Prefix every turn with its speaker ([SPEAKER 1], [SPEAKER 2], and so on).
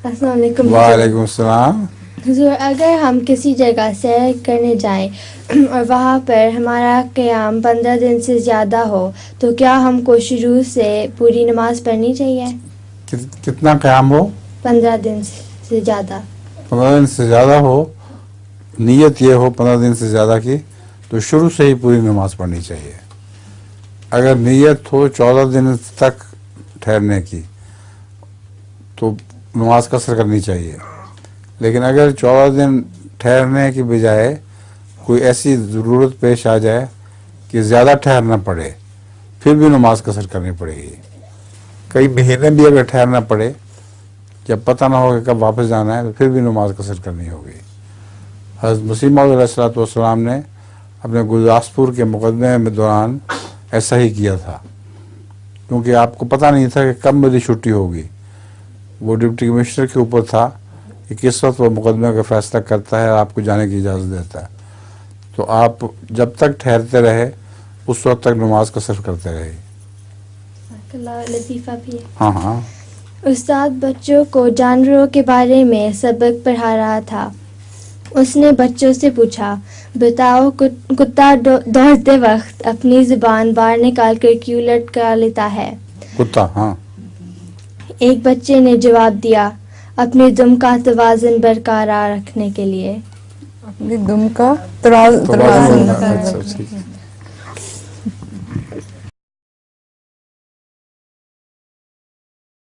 [SPEAKER 1] السلام علیکم.
[SPEAKER 2] وعلیکم السلام.
[SPEAKER 1] حضور, اگر ہم کسی جگہ سیر کرنے جائیں اور وہاں پر ہمارا قیام 15 دن سے زیادہ ہو تو کیا ہم کو شروع سے پوری نماز پڑھنی چاہیے؟
[SPEAKER 2] کتنا قیام ہو؟
[SPEAKER 1] 15 دن سے زیادہ.
[SPEAKER 2] 15 دن سے زیادہ ہو, نیت یہ ہو 15 دن سے زیادہ کی, تو شروع سے ہی پوری نماز پڑھنی چاہیے. اگر نیت ہو 14 دن تک ٹھہرنے کی تو نماز قصر کرنی چاہیے. لیکن اگر 14 دن ٹھہرنے کی بجائے کوئی ایسی ضرورت پیش آ جائے کہ زیادہ ٹھہرنا پڑے, پھر بھی نماز قصر کرنی پڑے گی. کئی مہینے بھی اگر ٹھہرنا پڑے, جب پتہ نہ ہو کہ کب واپس جانا ہے, تو پھر بھی نماز قصر کرنی ہوگی. حضرت مسیح موعود علیہ الصلوۃ والسلام نے اپنے گرداسپور کے مقدمے میں دوران ایسا ہی کیا تھا, کیونکہ آپ کو پتہ نہیں تھا کہ کب میری چھٹی ہوگی. وہ ڈپٹی کمشنر کے اوپر تھا کہ کس وقت وہ مقدمے کا فیصلہ کرتا ہے اور آپ کو جانے کی اجازت دیتا ہے. تو آپ جب تک ٹھہرتے رہے اس وقت تک نماز قصر کرتے رہے.
[SPEAKER 1] لطیفہ بھی ہے.
[SPEAKER 2] ہاں.
[SPEAKER 1] استاد بچوں کو جانوروں کے بارے میں سبق پڑھا رہا تھا. اس نے بچوں سے پوچھا, بتاؤ کتا دوڑتے وقت اپنی زبان باہر نکال کر کیوں لٹکا لیتا ہے؟
[SPEAKER 2] کتا. ہاں.
[SPEAKER 1] ایک بچے نے جواب دیا, اپنے دم کا توازن برقرار رکھنے کے لیے.
[SPEAKER 3] اپنی دم کا توازن.